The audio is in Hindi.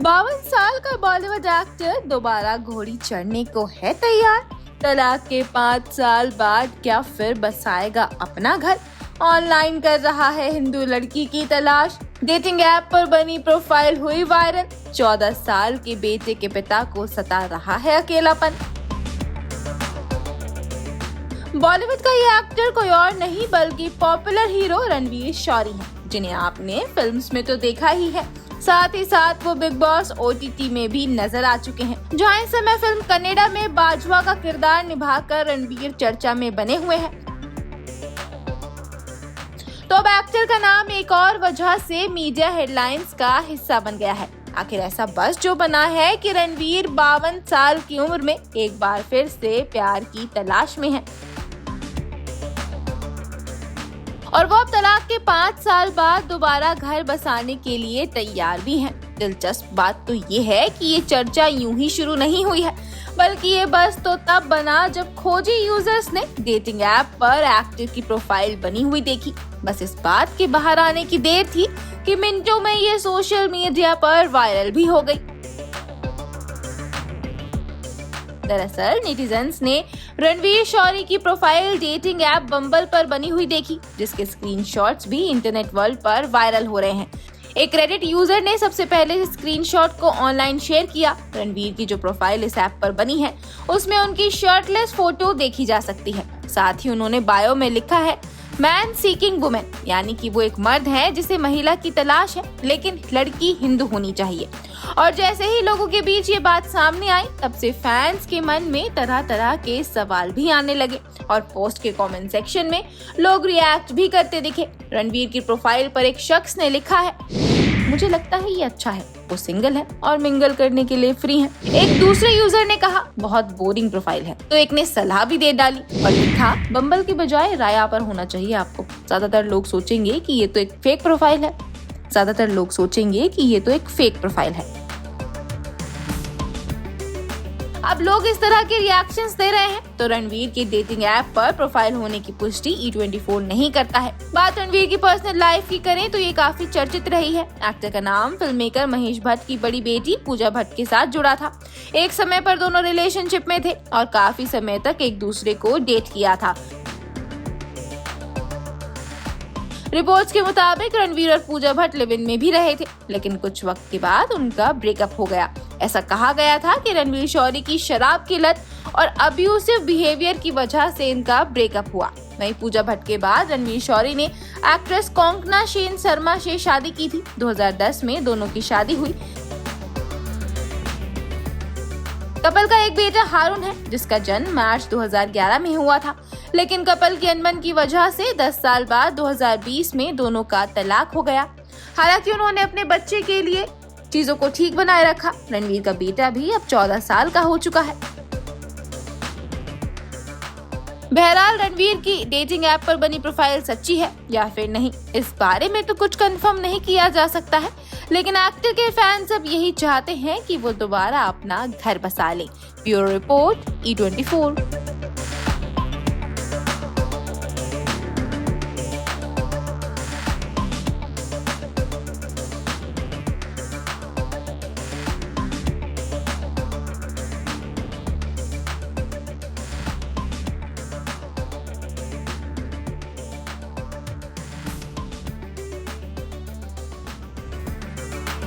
52 साल का बॉलीवुड एक्टर दोबारा घोड़ी चढ़ने को है तैयार। तलाक के 5 साल बाद क्या फिर बसाएगा अपना घर? ऑनलाइन कर रहा है हिंदू लड़की की तलाश। डेटिंग ऐप पर बनी प्रोफाइल हुई वायरल। 14 साल के बेटे के पिता को सता रहा है अकेलापन। बॉलीवुड का ये एक्टर कोई और नहीं बल्कि पॉपुलर हीरो रणवीर शौरी है, जिन्हें आपने फिल्म्स में तो देखा ही है। साथ ही साथ वो बिग बॉस OTT में भी नजर आ चुके हैं, जहां इस समय फिल्म कन्नेडा में बाजवा का किरदार निभाकर रणवीर चर्चा में बने हुए हैं। तो अब एक्टर का नाम एक और वजह से मीडिया हेडलाइंस का हिस्सा बन गया है। आखिर ऐसा बस जो बना है कि रणवीर 52 साल की उम्र में एक बार फिर से प्यार की तलाश में है और वो अब तलाक के 5 साल बाद दोबारा घर बसाने के लिए तैयार भी हैं। दिलचस्प बात तो ये है कि ये चर्चा यूं ही शुरू नहीं हुई है, बल्कि ये बस तो तब बना जब खोजी यूजर्स ने डेटिंग ऐप पर एक्टर की प्रोफाइल बनी हुई देखी। बस इस बात के बाहर आने की देर थी कि मिनटों में ये सोशल मीडिया पर वायरल भी हो गई। दरअसल नेटिजन्स ने रणवीर शौरी की प्रोफाइल डेटिंग ऐप बम्बल पर बनी हुई देखी, जिसके स्क्रीनशॉट्स भी इंटरनेट वर्ल्ड पर वायरल हो रहे हैं। एक रेडिट यूजर ने सबसे पहले स्क्रीनशॉट को ऑनलाइन शेयर किया। रणवीर की जो प्रोफाइल इस ऐप पर बनी है, उसमें उनकी शर्टलेस फोटो देखी जा सकती है। साथ ही उन्होंने बायो में लिखा है मैन सीकिंग वुमेन, यानी कि वो एक मर्द है जिसे महिला की तलाश है, लेकिन लड़की हिंदू होनी चाहिए। और जैसे ही लोगों के बीच ये बात सामने आई, तब से फैंस के मन में तरह तरह के सवाल भी आने लगे और पोस्ट के कमेंट सेक्शन में लोग रिएक्ट भी करते दिखे। रणवीर की प्रोफाइल पर एक शख्स ने लिखा है, मुझे लगता है ये अच्छा है, वो सिंगल है और मिंगल करने के लिए फ्री है। एक दूसरे यूजर ने कहा बहुत बोरिंग प्रोफाइल है, तो एक ने सलाह भी दे डाली और लिखा बम्बल की बजाय राया पर होना चाहिए आपको। ज्यादातर लोग सोचेंगे कि ये तो एक फेक प्रोफाइल है। अब लोग इस तरह के रिएक्शंस दे रहे हैं, तो रणवीर की डेटिंग ऐप पर प्रोफाइल होने की पुष्टि E24 नहीं करता है। बात रणवीर की पर्सनल लाइफ की करें तो ये काफी चर्चित रही है। एक्टर का नाम फिल्म मेकर महेश भट्ट की बड़ी बेटी पूजा भट्ट के साथ जुड़ा था। एक समय पर दोनों रिलेशनशिप में थे और काफी समय तक एक दूसरे को डेट किया था। रिपोर्ट्स के मुताबिक रणवीर और पूजा भट्ट लिव इन में भी रहे थे, लेकिन कुछ वक्त के बाद उनका ब्रेकअप हो गया। ऐसा कहा गया था कि रणवीर शौरी की शराब की लत और अब्यूसिव बिहेवियर की वजह से इनका ब्रेकअप हुआ। वहीं पूजा भट्ट के बाद रणवीर शौरी ने एक्ट्रेस कोंकणा सेन शर्मा से शादी की थी। 2010 में दोनों की शादी हुई। कपल का एक बेटा हारून है, जिसका जन्म मार्च 2011 में हुआ था, लेकिन कपल की अनबन की वजह से 10 साल बाद 2020 में दोनों का तलाक हो गया। हालांकि उन्होंने अपने बच्चे के लिए चीजों को ठीक बनाए रखा। रणवीर का बेटा भी अब 14 साल का हो चुका है। बहरहाल रणवीर की डेटिंग ऐप पर बनी प्रोफाइल सच्ची है या फिर नहीं, इस बारे में तो कुछ कंफर्म नहीं किया जा सकता है, लेकिन एक्टर के फैंस अब यही चाहते हैं कि वो दोबारा अपना घर बसा ले। Bureau report E24।